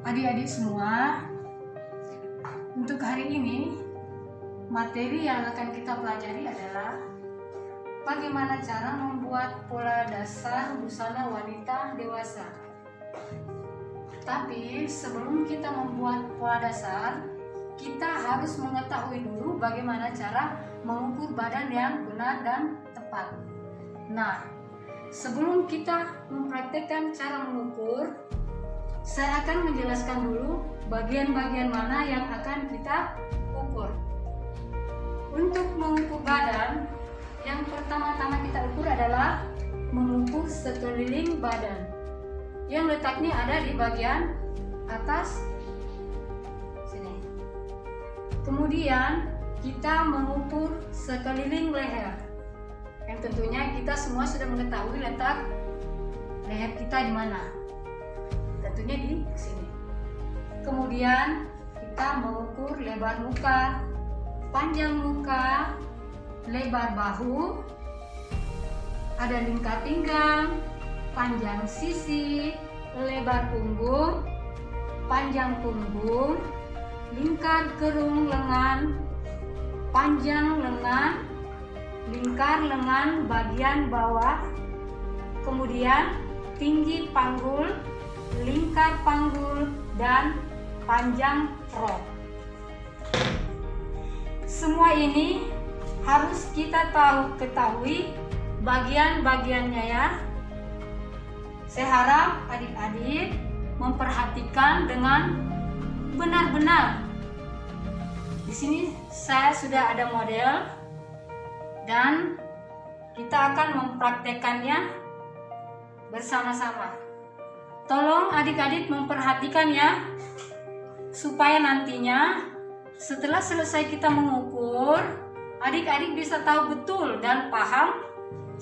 Adik-adik semua, untuk hari ini materi yang akan kita pelajari adalah bagaimana cara membuat pola dasar busana wanita dewasa. Tapi sebelum kita membuat pola dasar, kita harus mengetahui dulu bagaimana cara mengukur badan yang benar dan tepat. Nah, sebelum kita mempraktekkan cara mengukur, saya akan menjelaskan dulu bagian-bagian mana yang akan kita ukur. Untuk mengukur badan, yang pertama-tama kita ukur adalah mengukur sekeliling badan, yang letaknya ada di bagian atas sini. Kemudian kita mengukur sekeliling leher, yang tentunya kita semua sudah mengetahui letak leher kita di mana. Tentunya di sini. Kemudian kita mengukur lebar muka, panjang muka, lebar bahu, ada lingkar pinggang, panjang sisi, lebar punggung, panjang punggung, lingkar kerung lengan, panjang lengan, lingkar lengan bagian bawah, kemudian tinggi panggul, lingkar panggul, dan panjang rok. Semua ini harus kita ketahui bagian-bagiannya ya. Saya harap adik-adik memperhatikan dengan benar-benar. Di sini saya sudah ada model dan kita akan mempraktekannya bersama-sama. Tolong adik-adik memperhatikan ya, supaya nantinya setelah selesai kita mengukur, adik-adik bisa tahu betul dan paham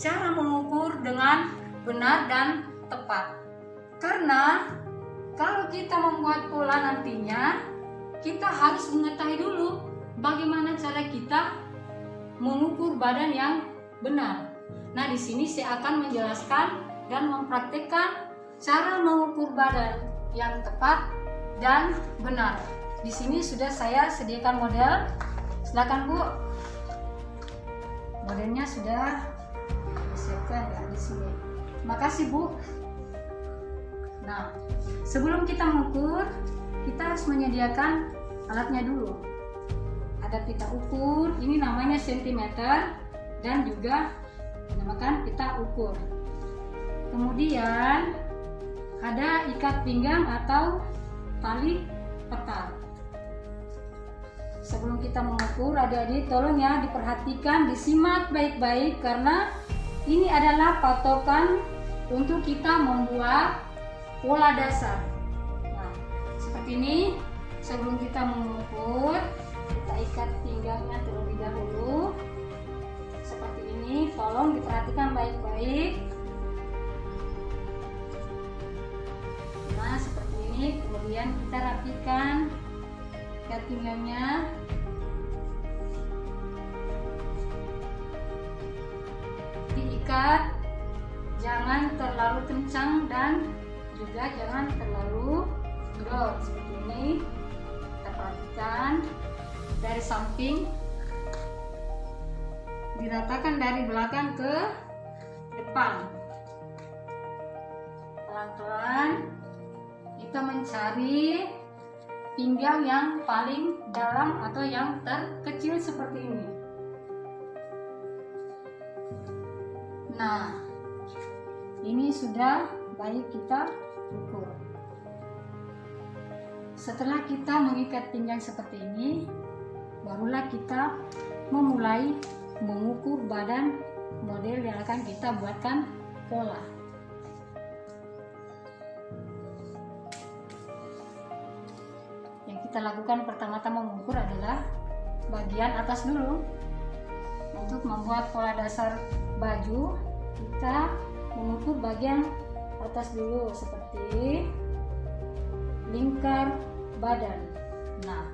cara mengukur dengan benar dan tepat. Karena kalau kita membuat pola nantinya, kita harus mengetahui dulu bagaimana cara kita mengukur badan yang benar. Nah, di sini saya akan menjelaskan dan mempraktikkan cara mengukur badan yang tepat dan benar. Di sini sudah saya sediakan model. Silakan Bu. Modelnya sudah disiapkan ya di sini. Makasih Bu. Nah, sebelum kita mengukur, kita harus menyediakan alatnya dulu. Ada pita ukur, ini namanya sentimeter, dan juga dinamakan pita ukur. Kemudian ada ikat pinggang atau tali petar. Sebelum kita mengukur, adik-adik tolong ya diperhatikan, disimak baik-baik karena ini adalah patokan untuk kita membuat pola dasar. Nah, seperti ini. Sebelum kita mengukur, kita ikat pinggangnya terlebih dahulu. Seperti ini, tolong diperhatikan baik-baik. Nah, seperti ini. Kemudian kita rapikan ikat pinggangnya. Diikat, jangan terlalu kencang dan juga jangan terlalu kendor. Seperti ini. Kita perhatikan dari samping, diratakan dari belakang ke depan. Pelan-pelan kita mencari pinggang yang paling dalam atau yang terkecil seperti ini. Nah, ini sudah baik kita ukur. Setelah kita mengikat pinggang seperti ini, barulah kita memulai mengukur badan model yang akan kita buatkan pola. Yang kita lakukan pertama-tama mengukur adalah bagian atas dulu. Untuk membuat pola dasar baju, kita mengukur bagian atas dulu seperti lingkar badan. Nah,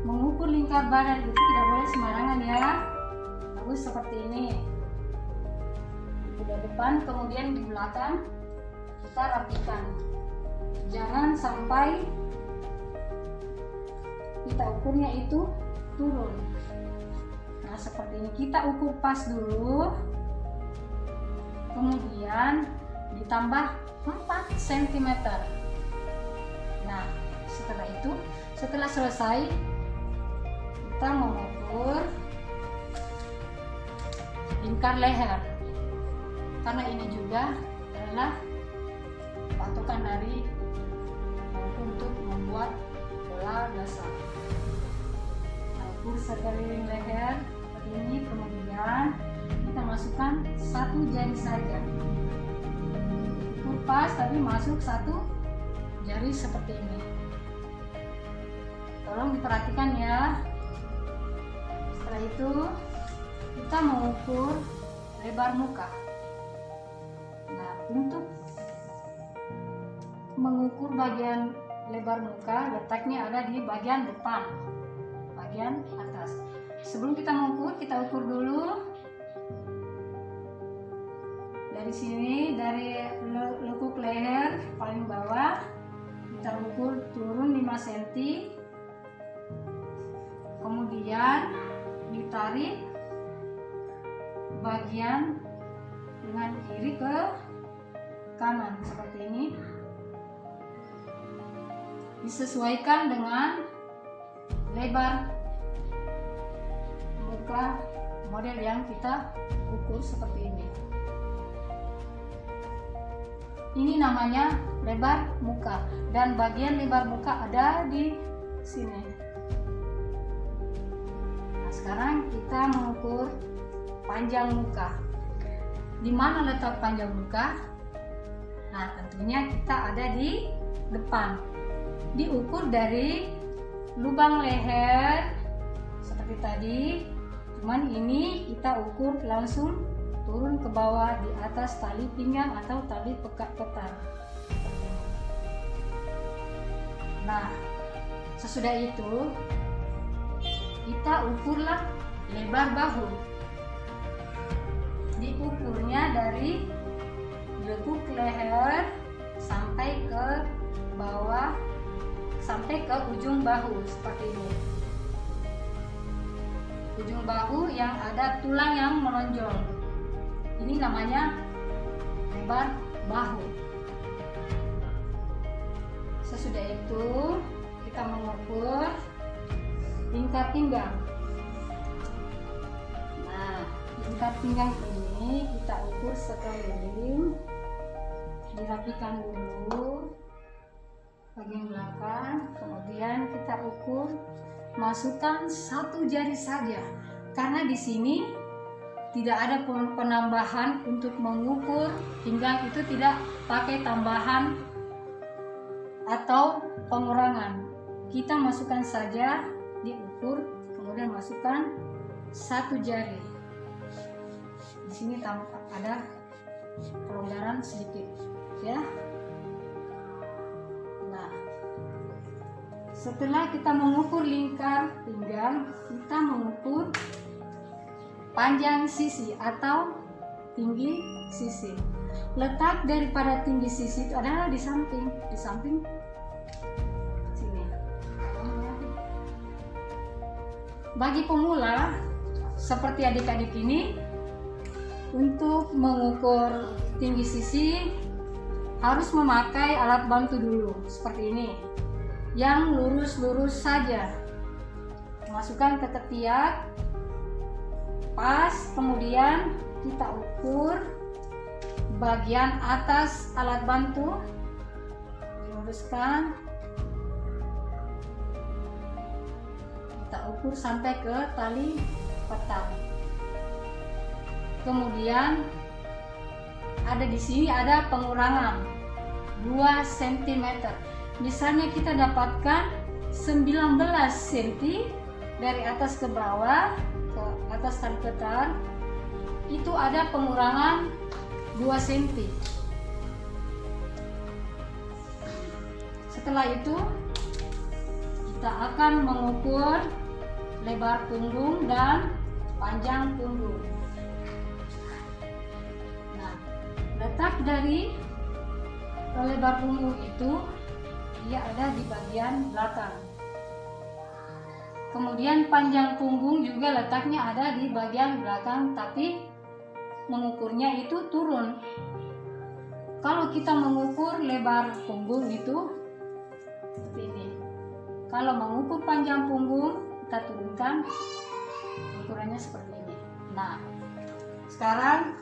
mengukur lingkar badan itu tidak boleh sembarangan ya. Harus seperti ini. Di depan, kemudian di belakang kita rapikan. jangan sampai kita ukurnya itu turun. Nah, seperti ini kita ukur pas dulu, kemudian ditambah 4 cm. Nah, setelah itu, setelah selesai, kita mengukur lingkar leher, karena ini juga adalah patokan dari untuk membuat pola dasar. Nah, ukur sekeliling leher seperti ini, kemudian kita masukkan 1 jari saja. Ukur pas tapi masuk 1 jari seperti ini. Tolong diperhatikan ya. Setelah itu kita mengukur lebar muka. Nah, untuk mengukur bagian lebar muka, letaknya ada di bagian depan, bagian atas. Sebelum kita mengukur, kita ukur dulu dari sini, dari lekuk leher paling bawah kita ukur turun 5 cm, kemudian ditarik bagian dengan kiri ke kanan seperti ini, disesuaikan dengan lebar muka model yang kita ukur seperti ini. Ini namanya lebar muka, dan bagian lebar muka ada di sini. Nah, sekarang kita mengukur panjang muka. Di mana letak panjang muka? Nah, tentunya kita ada di depan. Diukur dari lubang leher seperti tadi, cuman ini kita ukur langsung turun ke bawah di atas tali pinggang atau tali pekat ketar. Nah, sesudah itu kita ukurlah lebar bahu. Diukurnya dari lekuk leher sampai ke bawah, sampai ke ujung bahu seperti ini. Ujung bahu yang ada tulang yang menonjol, ini namanya lebar bahu. Sesudah itu kita mengukur lingkar pinggang. Nah, lingkar pinggang ini kita ukur sekeliling, dirapikan dulu bagian belakang, kemudian kita ukur, masukkan 1 jari saja, karena di sini tidak ada penambahan untuk mengukur pinggang, itu tidak pakai tambahan atau pengurangan. Kita masukkan saja, diukur, kemudian masukkan 1 jari. Di sini tampak ada kelonggaran sedikit, ya. Nah, setelah kita mengukur lingkar pinggang, kita mengukur panjang sisi atau tinggi sisi. Letak daripada tinggi sisi itu adalah di samping sini. Bagi pemula seperti adik-adik ini, untuk mengukur tinggi sisi harus memakai alat bantu dulu seperti ini, yang lurus-lurus saja. Masukkan ke ketiak pas, kemudian kita ukur bagian atas alat bantu, diluruskan, kita ukur sampai ke tali petal. Kemudian ada di sini ada pengurangan 2 cm. Misalnya kita dapatkan 19 cm dari atas ke bawah, ke atas tali petal, itu ada pengurangan 2 cm. Setelah itu kita akan mengukur lebar punggung dan panjang punggung. Nah, letak dari lebar punggung itu dia ada di bagian belakang. Kemudian panjang punggung juga letaknya ada di bagian belakang, tapi mengukurnya itu turun. Kalau kita mengukur lebar punggung itu seperti ini. Kalau mengukur panjang punggung, kita turunkan ukurannya seperti ini. Nah, sekarang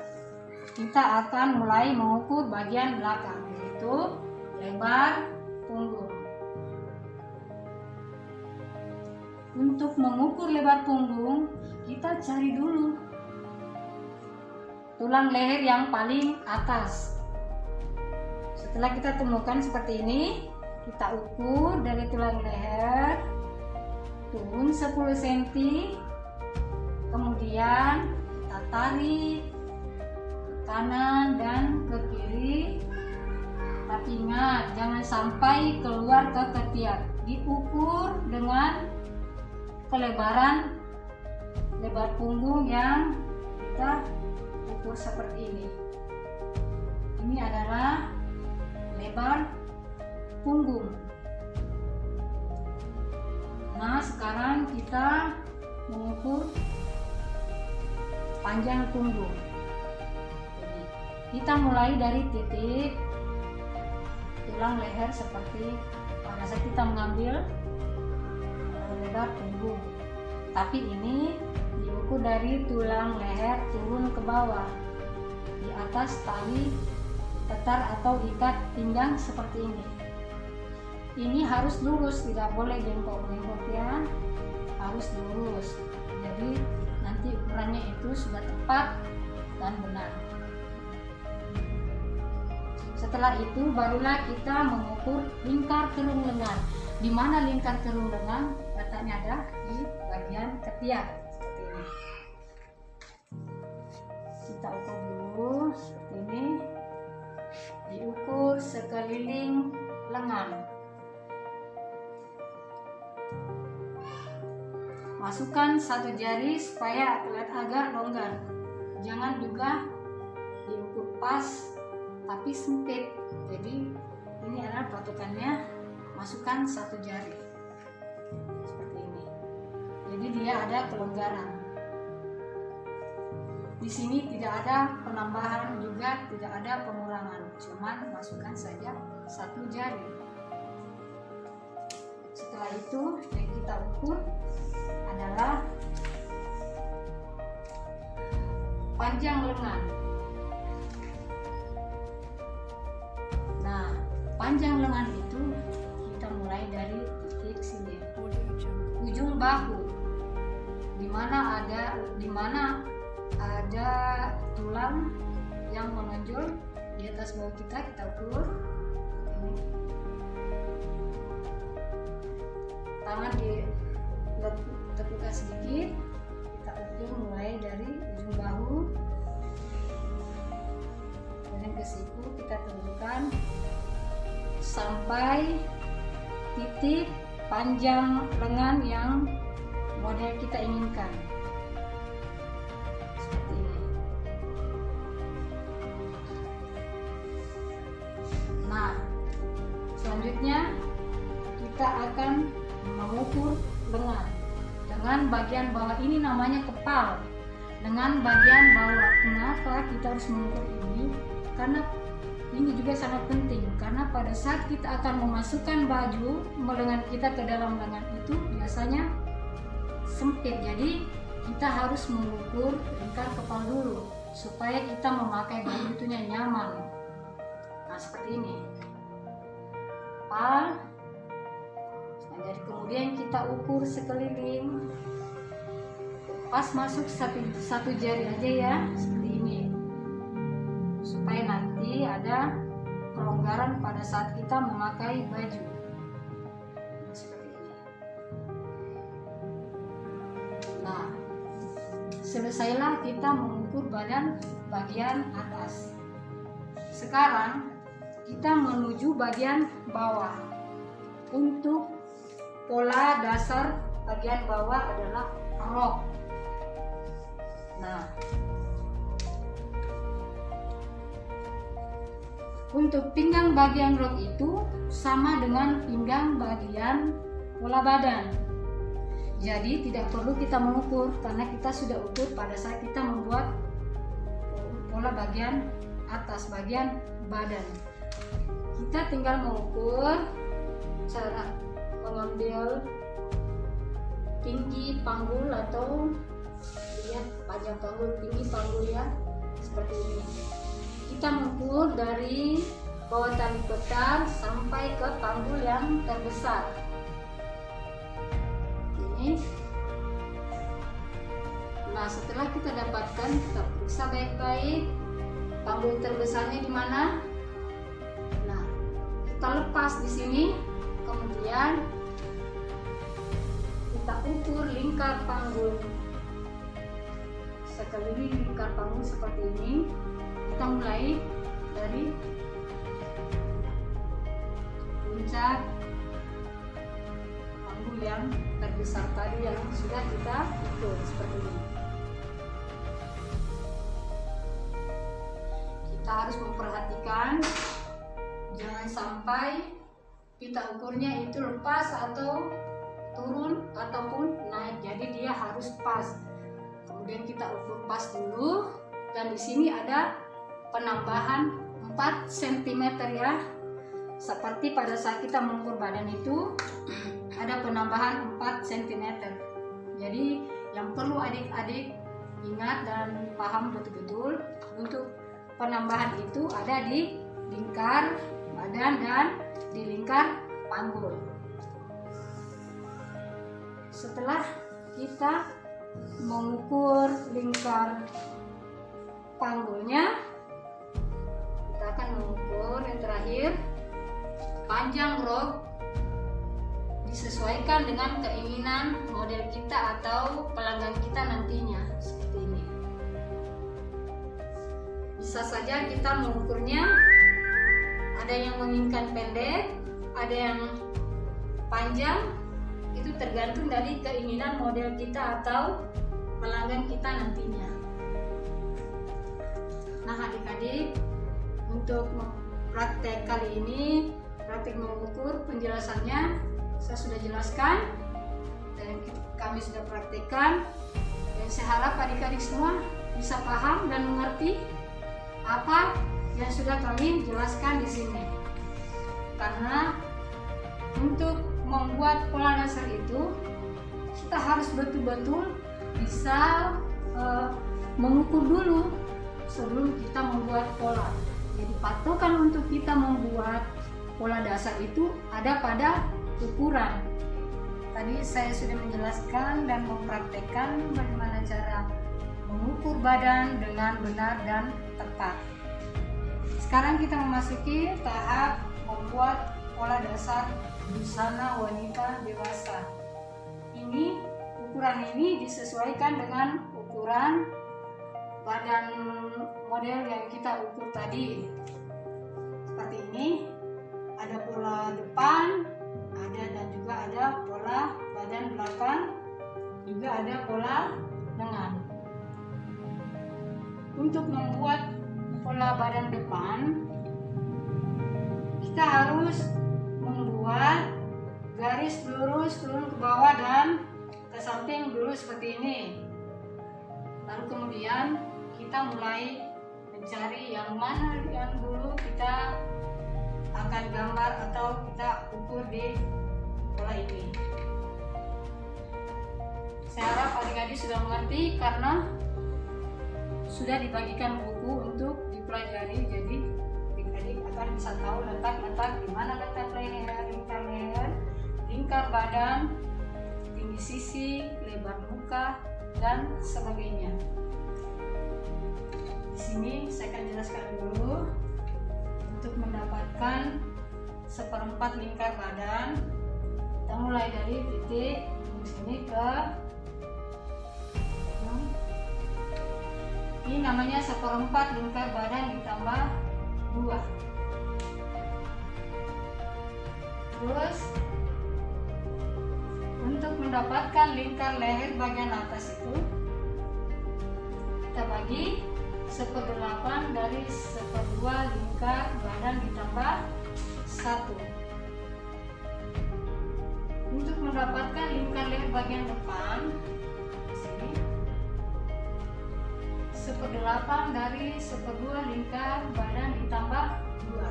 kita akan mulai mengukur bagian belakang, yaitu lebar punggung. Untuk mengukur lebar punggung, kita cari dulu tulang leher yang paling atas. Setelah kita temukan seperti ini, kita ukur dari tulang leher turun 10 cm, kemudian kita tarik ke kanan dan ke kiri, tapi ingat jangan sampai keluar ke ketiak. Diukur dengan kelebaran lebar punggung yang kita ukur seperti ini. Ini adalah lebar punggung. Nah, sekarang kita mengukur panjang punggung. Kita mulai dari titik tulang leher seperti pada saat kita mengambil lebar punggung. Tapi ini diukur dari tulang leher turun ke bawah, di atas tali tetar atau ikat pinggang seperti ini. Ini harus lurus, tidak boleh bengkok-bengkok ya, harus lurus. Jadi nanti ukurannya itu sudah tepat dan benar. Setelah itu barulah kita mengukur lingkar kerung lengan. Di mana lingkar kerung lengan? Letaknya ada di bagian ketiak seperti ini. Kita ukur dulu seperti ini. Diukur sekeliling lengan. Masukkan 1 jari supaya agak longgar. Jangan juga diukur pas tapi sempit. Jadi ini adalah patokannya, masukkan 1 jari seperti ini. Jadi dia ada kelonggaran. Di sini tidak ada penambahan juga tidak ada pengurangan, cuman masukkan saja 1 jari. Setelah itu yang kita ukur adalah panjang lengan. Nah, panjang lengan itu kita mulai dari titik sini, ujung bahu, di mana ada tulang yang menonjol di atas bahu kita ukur. Tangan ditepukkan sedikit, kita ukur mulai dari ujung bahu dan ke siku, kita turunkan sampai titik panjang lengan yang model kita inginkan. Seperti ini. Nah, selanjutnya kita akan mengukur lengan dengan bagian bawah. Ini namanya kepal, dengan bagian bawah. Kenapa kita harus mengukur ini? Karena ini juga sangat penting, karena pada saat kita akan memasukkan baju lengan kita ke dalam lengan itu biasanya sempit. Jadi kita harus mengukur lingkar kepal dulu supaya kita memakai baju itu nyaman. Nah, seperti ini kepal. Jadi kemudian kita ukur sekeliling, pas masuk satu jari aja ya, seperti ini, supaya nanti ada kelonggaran pada saat kita memakai baju. Seperti ini. Nah, selesailah kita mengukur bagian atas. Sekarang kita menuju bagian bawah. Untuk pola dasar bagian bawah adalah rok. Nah, untuk pinggang bagian rok itu sama dengan pinggang bagian pola badan. Jadi tidak perlu kita mengukur karena kita sudah ukur pada saat kita membuat pola bagian atas bagian badan. Kita tinggal mengukur cara mengambil tinggi panggul atau lihat panjang panggul, tinggi panggul ya, seperti ini. Kita mengukur dari bawah tali putar sampai ke panggul yang terbesar. Ini. Nah, setelah kita dapatkan, kita periksa baik-baik panggul terbesarnya di mana. Nah, kita lepas di sini, kemudian kita ukur lingkar panggul. Sekeliling lingkar panggul seperti ini. Kita mulai dari puncak panggul yang terbesar tadi yang sudah kita ukur seperti ini. Kita harus memperhatikan jangan sampai pita ukurnya itu lepas atau turun ataupun naik. Jadi dia harus pas. Kemudian kita ukur pas dulu, dan di sini ada penambahan 4 cm ya. Seperti pada saat kita mengukur badan itu ada penambahan 4 cm. Jadi yang perlu adik-adik ingat dan paham betul-betul, untuk penambahan itu ada di lingkar badan dan di lingkar panggul. Setelah kita mengukur lingkar panggulnya, kita akan mengukur yang terakhir panjang rok disesuaikan dengan keinginan model kita atau pelanggan kita nantinya, seperti ini. Bisa saja kita mengukurnya, ada yang menginginkan pendek, ada yang panjang, itu tergantung dari keinginan model kita atau pelanggan kita nantinya. Nah adik-adik, untuk praktek kali ini, praktek mengukur, penjelasannya saya sudah jelaskan dan kami sudah praktekkan, dan saya harap adik-adik semua bisa paham dan mengerti apa yang sudah kami jelaskan di sini. Karena untuk membuat pola dasar itu kita harus betul-betul bisa mengukur dulu sebelum kita membuat pola. Jadi patokan untuk kita membuat pola dasar itu ada pada ukuran. Tadi saya sudah menjelaskan dan mempraktekkan bagaimana cara mengukur badan dengan benar dan tepat. Sekarang kita memasuki tahap membuat pola dasar busana wanita dewasa. Ini ukuran ini disesuaikan dengan ukuran badan model yang kita ukur tadi. Seperti ini, ada pola depan, ada dan juga ada pola badan belakang, juga ada pola lengan. Untuk membuat pola badan depan, kita harus membuat garis lurus turun ke bawah dan ke samping dulu seperti ini. Lalu kemudian kita mulai mencari yang mana yang dulu kita akan gambar atau kita ukur di pola ini. Saya harap adik-adik sudah mengerti karena sudah dibagikan buku untuk dipelajari, jadi adik-adik akan bisa tahu letak-letak di mana letak leher, lingkar badan, tinggi sisi, lebar muka, dan sebagainya. Di sini saya akan jelaskan dulu. Untuk mendapatkan 1/4 lingkar badan, kita mulai dari titik di sini ke ini namanya 1/4 lingkar badan ditambah 2. Terus untuk mendapatkan lingkar leher bagian atas itu kita bagi 1/8 dari 1/2 lingkar badan ditambah 1. Untuk mendapatkan lingkar leher bagian depan, sini 1/8 dari 1/2 lingkar badan ditambah 2.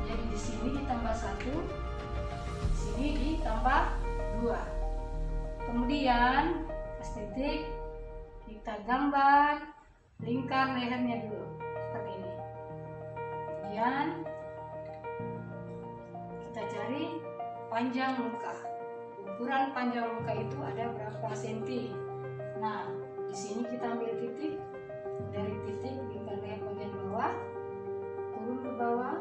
Jadi di sini ditambah 1, di sini ditambah 2. Kemudian titik kita gambar lingkar lehernya dulu seperti ini. Kemudian kita cari panjang muka. Ukuran panjang muka itu ada berapa senti? Nah, di sini kita ambil titik, dari titik lingkar leher bagian bawah turun ke bawah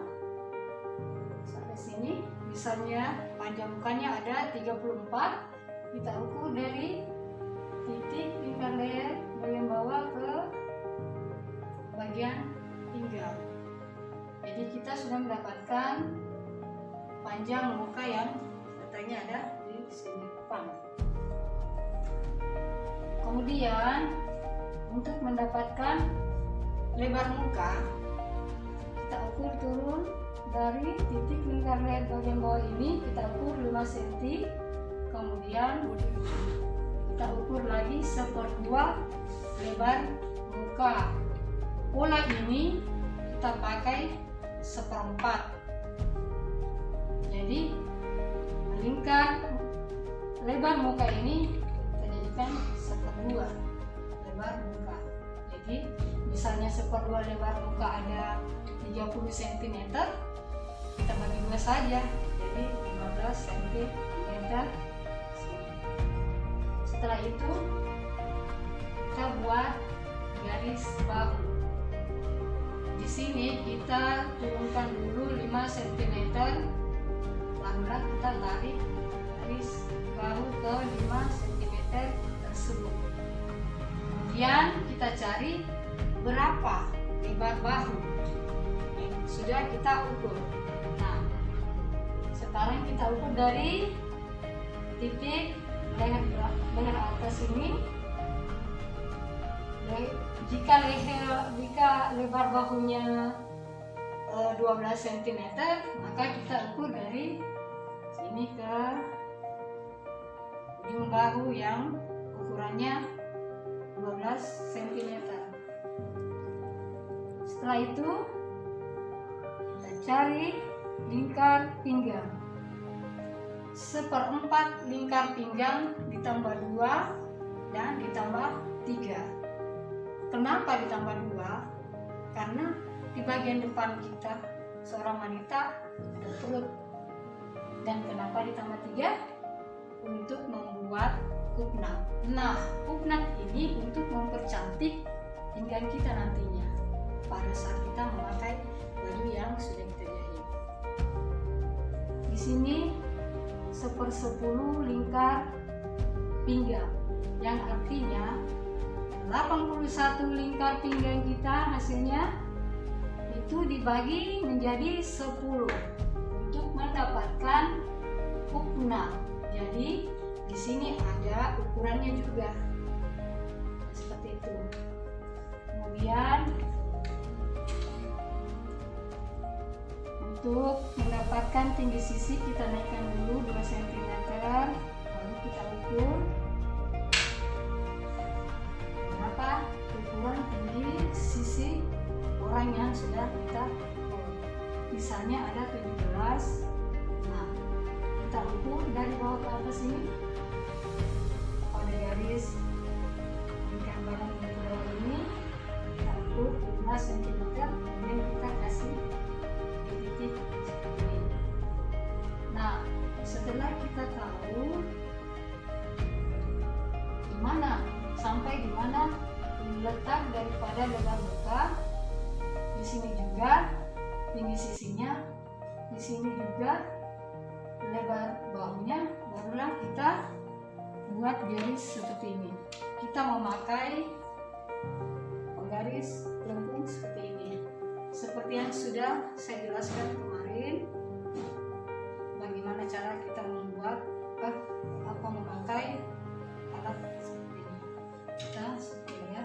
sampai sini. Misalnya panjang mukanya ada 34, kita ukur dari titik lingkar leher bagian bawah ke bagian pinggang. Jadi kita sudah mendapatkan panjang muka yang katanya ada di sini depan. Kemudian untuk mendapatkan lebar muka, kita ukur turun dari titik lingkar leher bagian bawah ini, kita ukur 5 cm. Kemudian kita ukur lagi 1/2 lebar muka. Pola ini kita pakai 1/4. Jadi lingkar lebar muka ini kita jadikan 1/2 lebar muka. Jadi misalnya 1/2 lebar muka ada 30 cm, kita bagi 2 saja, jadi 15 cm. Setelah itu kita buat garis bahu. Di sini kita turunkan dulu 5 cm, lalu kita tarik garis bahu ke 5 cm tersebut. Kemudian kita cari berapa lebar bahu yang sudah kita ukur. Nah, sekarang kita ukur dari titik leher atas ini. Jika lebar bahunya 12 cm, maka kita ukur dari sini ke ujung bahu yang ukurannya 12 cm. Setelah itu kita cari lingkar pinggang. 1/4 lingkar pinggang ditambah 2 dan ditambah 3. Kenapa ditambah 2? Karena di bagian depan kita seorang wanita ada perut. Dan kenapa ditambah 3? Untuk membuat kupnat. Nah, kupnat ini untuk mempercantik pinggang kita nantinya pada saat kita memakai baju yang sudah kita jahit. Di sini 1/10 lingkar pinggang, yang artinya 81 lingkar pinggang kita hasilnya itu dibagi menjadi 10 untuk mendapatkan kupnat. Jadi di sini ada ukurannya juga seperti itu. Kemudian untuk mendapatkan tinggi sisi kita naikkan dulu 2 cm, lalu kita ukur berapa ukuran tinggi sisi orang yang sudah kita ukur. Misalnya ada 17. Nah, kita ukur dari bawah ke atas ini pada garis lingkar badan yang bawah ini, kita ukur 15 cm, kemudian kita kasih di titik seperti ini. Nah, setelah kita tahu sampai di mana letak daripada lebar muka, di sini juga tinggi sisinya, di sini juga lebar bahunya, barulah kita buat garis seperti ini. Kita memakai penggaris lengkung seperti ini, seperti yang sudah saya jelaskan kemarin, bagaimana cara kita membuat apa memakai alat seperti ini. Kita seperti ini ya.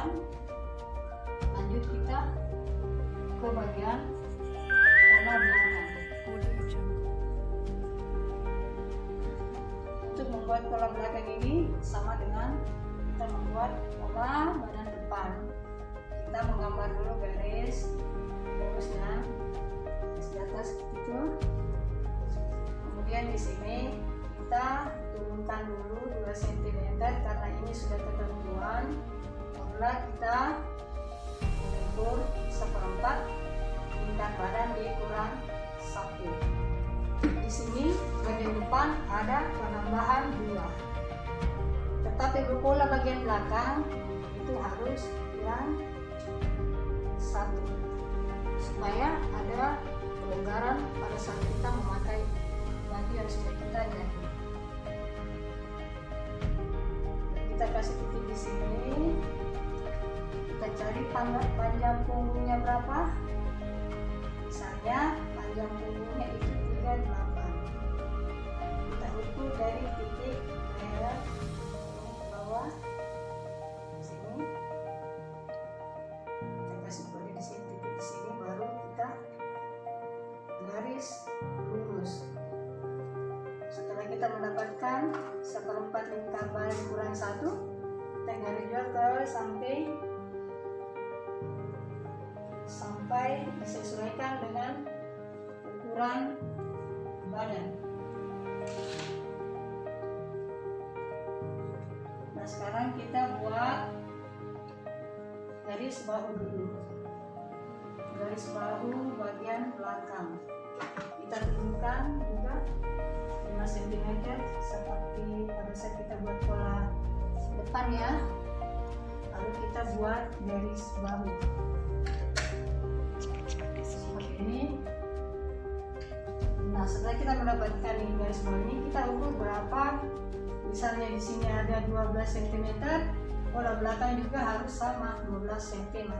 depan, lanjut kita ke bagian pola belakang. Untuk membuat pola belakang ini sama dengan kita membuat pola badan depan. Kita menggambar dulu garis lurusnya, garis di atas itu. Kemudian di sini kita turunkan dulu 2 cm karena ini sudah ketentuan. Barulah kita mengukur 1/4 lingkar badan dikurang 1. Di sini bagian depan ada penambahan 2. Tetapi pola bagian belakang itu harus kurang 1 supaya ada kelonggaran pada saat kita memakai baju yang sudah kita jahit. Kita kasih titik di sini. Kita cari panjang punggungnya berapa. Misalnya panjang punggungnya itu 38. Kita ukur dari titik merah ke bawah sini. Kita kasih kode di sini, titik di sini, baru kita garis lurus. Setelah kita mendapatkan 1/4 lingkar badan kurang 1, kita garis juga ke sampai disesuaikan dengan ukuran badan. Nah, sekarang kita buat garis bahu dulu. Garis bahu bagian belakang kita turunkan juga 5 cm seperti pada saat kita buat pola depan ya. Lalu kita buat garis bahu seperti ini. Nah, setelah kita mendapatkan ini garis bahu ini, kita ukur berapa. Misalnya di sini ada 12 cm, pola belakang juga harus sama 12 cm.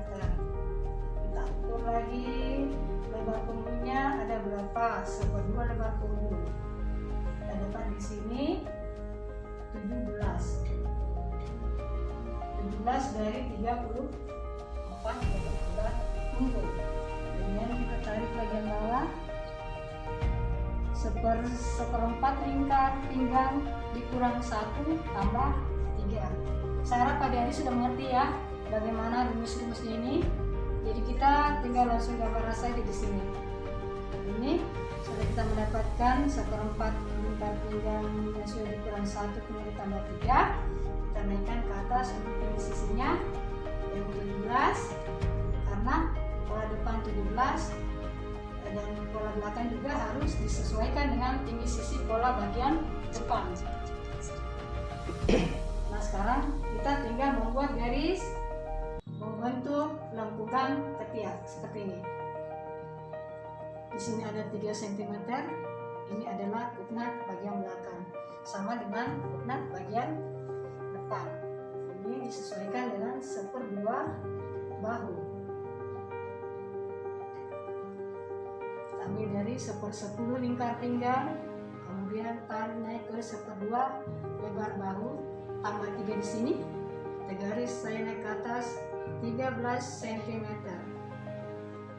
Kita ukur lagi lebar punggungnya ada berapa, 1/2 lebar punggung. Kita dapat di sini 17 dari 34 lebar punggung. Kemudian kita tarik bagian bawah 1/4 lingkar pinggang dikurang 1 tambah 3. Saya harap adik-adik sudah mengerti ya bagaimana rumus-rumusnya ini. Jadi kita tinggal langsung gambar saja di sini. Ini sudah kita mendapatkan 1/4 lingkar pinggang yang sudah dikurang 1 kemudian tambah 3. Kita naikkan ke atas untuk tinggi sisinya yang 17 karena pola depan 17 dan pola belakang juga harus disesuaikan dengan tinggi sisi pola bagian depan. Nah, sekarang kita tinggal membuat garis membentuk lengkungan ketiak seperti ini. Di sini ada 3 cm. Ini adalah kuknat bagian belakang, sama dengan kuknat bagian depan. Ini disesuaikan dengan 1/2 bahu. Ambil dari 1/10 lingkar pinggang, kemudian tarik naik ke 1/2 lebar bahu, tambah 3 di sini. Kita garis saya naik ke atas 13 cm.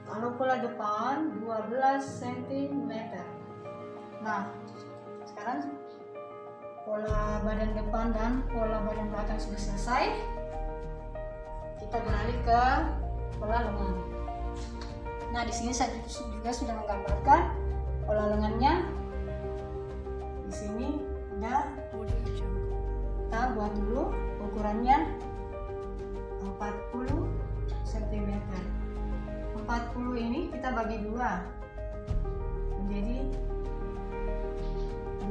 Kalau pola depan 12 cm. Nah, sekarang pola badan depan dan pola badan belakang sudah selesai. Kita beralih ke pola lengan. Nah, di sini saya juga sudah menggambarkan pola lengannya. Di sini udah kita buat dulu ukurannya 40 cm. 40 ini kita bagi 2 menjadi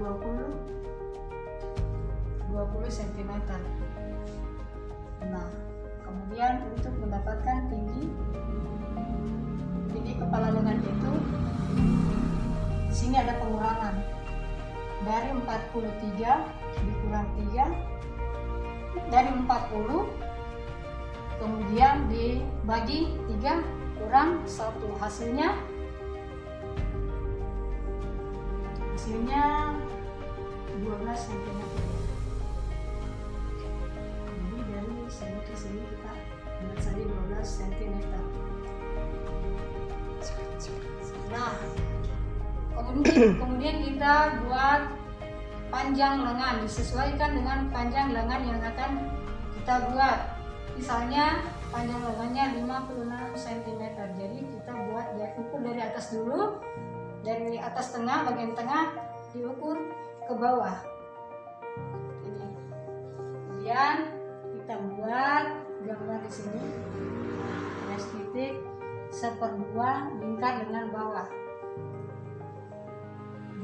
20 cm. Nah, kemudian untuk mendapatkan tinggi kepala lengan itu, di sini ada pengurangan dari 43 dikurang 3, dari 40 kemudian dibagi 3 kurang 1, hasilnya 12 cm. Jadi dari sini ke sini kita jadi 12 cm. Nah, kemudian kita buat panjang lengan, disesuaikan dengan panjang lengan yang akan kita buat. Misalnya panjang lengannya 56 cm, jadi kita buat ukur dari atas dulu, dari atas tengah, bagian tengah diukur ke bawah ini. Kemudian kita buat gambar di sini, garis titik 1/2 lingkar dengan bawah.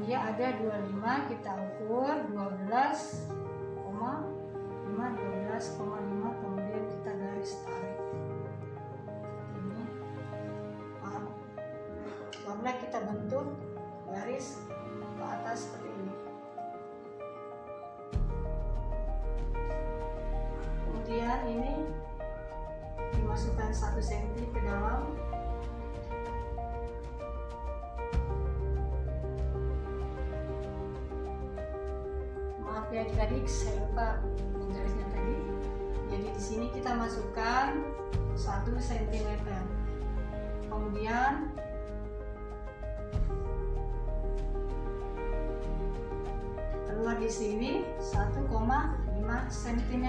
Dia ada 25, kita ukur 12,5, kemudian kita garis tarik ini. Lalu kita bentuk garis ke atas seperti ini. Kemudian ini dimasukkan 1 cm ke dalam. Maaf ya adik-adik, saya lupa menggarisnya tadi. Jadi di sini kita masukkan 1 cm. Kemudian keluar di sini 1,5 cm.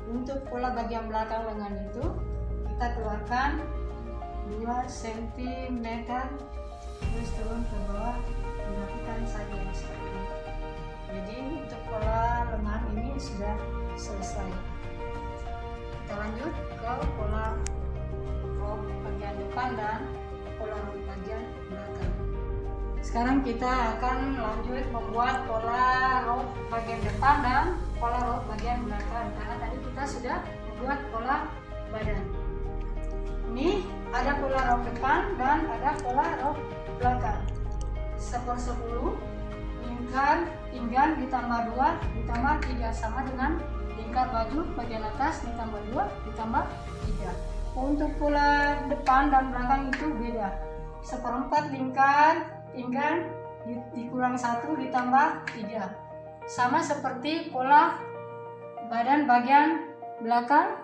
Untuk pola bagian belakang lengan itu kita keluarkan 2 cm, terus turun ke bawah, dilakukan saja seperti ini. Jadi untuk pola lengan ini sudah selesai. Kita lanjut ke pola rok bagian depan dan pola rok bagian belakang. Sekarang kita akan lanjut membuat pola rok bagian depan dan pola rok bagian belakang, karena tadi kita sudah membuat pola badan. Ini ada pola rok depan dan ada pola rok belakang. 1/10 lingkar pinggang ditambah 2 ditambah 3 sama dengan lingkar baju bagian atas ditambah 2 ditambah 3. Untuk pola depan dan belakang itu beda. 1/4 lingkar pinggang dikurang 1 ditambah 3. Sama seperti pola badan bagian belakang,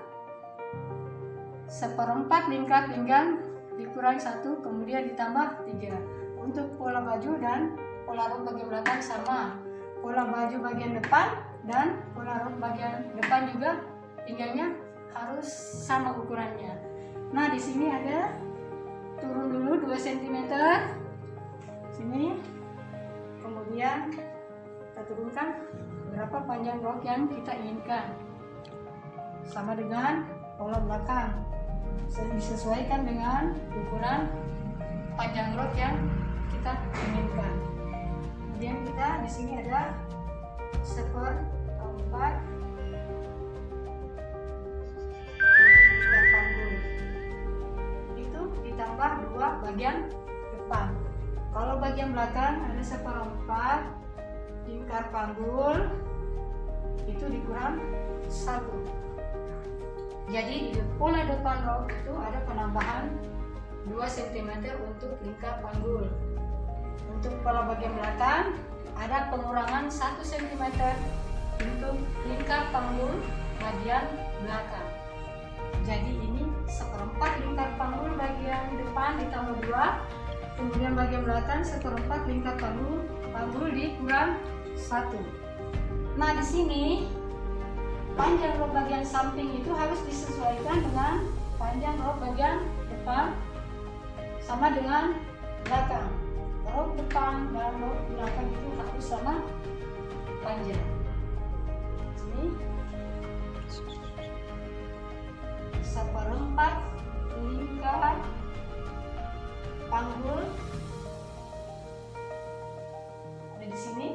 1/4 lingkar pinggang dikurang 1 kemudian ditambah 3. Untuk pola baju dan pola rok bagian belakang sama. Pola baju bagian depan dan pola rok bagian depan juga pinggangnya harus sama ukurannya. Nah, di sini ada turun dulu 2 cm. Sini. Kemudian kita turunkan berapa panjang rok yang kita inginkan. Sama dengan pola belakang. Disesuaikan dengan ukuran panjang rok yang kita inginkan. Kemudian kita di sini ada 1/4 lingkar panggul. Itu ditambah 2 bagian depan. Kalau bagian belakang ada 1/4 lingkar panggul, itu dikurang 1. Jadi di pola depan rok itu ada penambahan 2 cm untuk lingkar panggul. Untuk pola bagian belakang ada pengurangan 1 cm untuk lingkar panggul bagian belakang. Jadi ini 1/4 lingkar panggul bagian depan ditambah 2, kemudian bagian belakang 1/4 lingkar panggul dikurang 1. Nah, di sini panjang rok bagian samping itu harus disesuaikan dengan panjang rok bagian depan sama dengan belakang. Rok depan dan rok belakang itu harus sama panjang. Sini 1/4 lingkar panggul ada di sini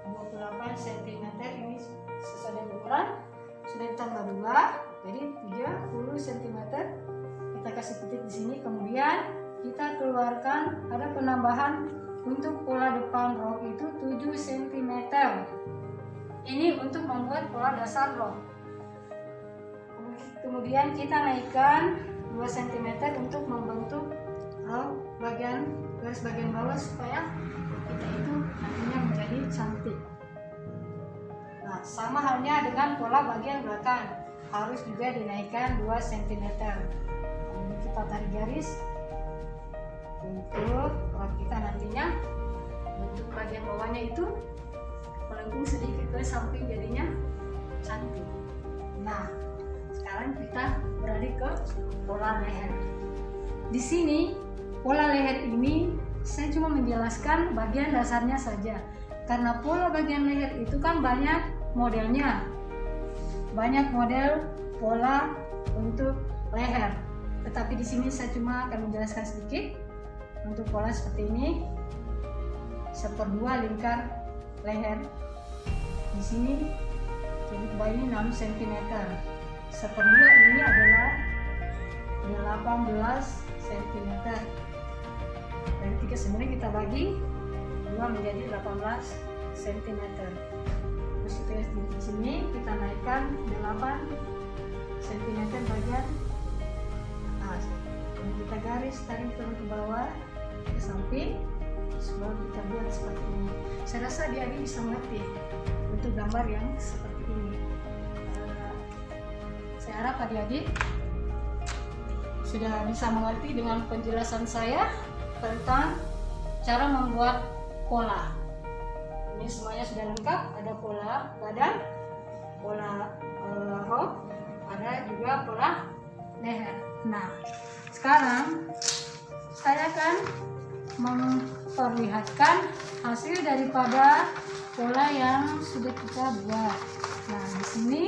28 cm. Ini sesuai dengan ukuran, sudah ditambah 2 jadi 30 cm. Kita kasih titik di sini. Kemudian kita keluarkan ada penambahan untuk pola depan rok itu 7 cm. Ini untuk membuat pola dasar rok. Kemudian kita naikkan 2 cm untuk membentuk rok garis bagian bawah supaya kita itu nantinya menjadi cantik. Nah, sama halnya dengan pola bagian belakang. harus juga dinaikkan 2 cm. Kemudian kita tarik garis untuk rok kita nantinya. Untuk bagian bawahnya itu melengkung sedikit ke samping, jadinya cantik. Nah, sekarang kita beralih ke pola leher. Di sini pola leher ini saya cuma menjelaskan bagian dasarnya saja, karena pola bagian leher itu kan banyak modelnya, banyak model pola untuk leher. Tetapi di sini saya cuma akan menjelaskan sedikit untuk pola seperti ini. 1/2 lingkar leher. Di sini jadi ini 6 cm. 1/2 ini adalah 18 cm. Dari 3 sebenarnya kita bagi 2 menjadi 18 cm. Terus kita di sini kita naikkan 8 cm bagian atas. Dan kita garis tarik turun ke bawah ke samping. Sebelum kita buat seperti ini. Saya rasa adik-adik bisa mengerti untuk gambar yang seperti ini. Saya harap adik-adik sudah bisa mengerti dengan penjelasan saya tentang cara membuat pola. Ini semuanya sudah lengkap, ada pola badan, pola rok, ada juga pola leher. Nah, sekarang saya akan memperlihatkan hasil daripada pola yang sudah kita buat. Nah, di sini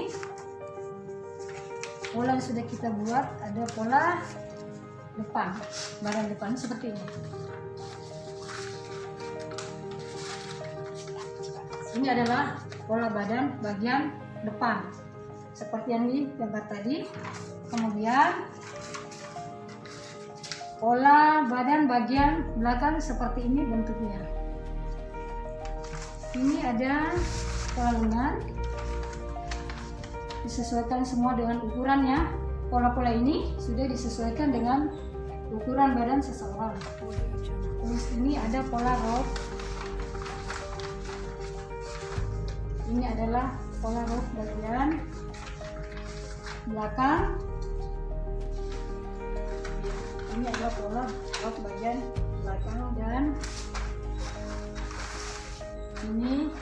pola yang sudah kita buat ada pola depan, badan depan seperti ini. Ini adalah pola badan bagian depan seperti yang di gambar tadi. Kemudian pola badan bagian belakang seperti ini bentuknya. Ini ada pola lengan, disesuaikan semua dengan ukurannya. Pola-pola ini sudah disesuaikan dengan ukuran badan seseorang. Terus ini ada pola rok. Ini adalah pola rok bagian belakang. Ini adalah pola rok bagian belakang, dan ini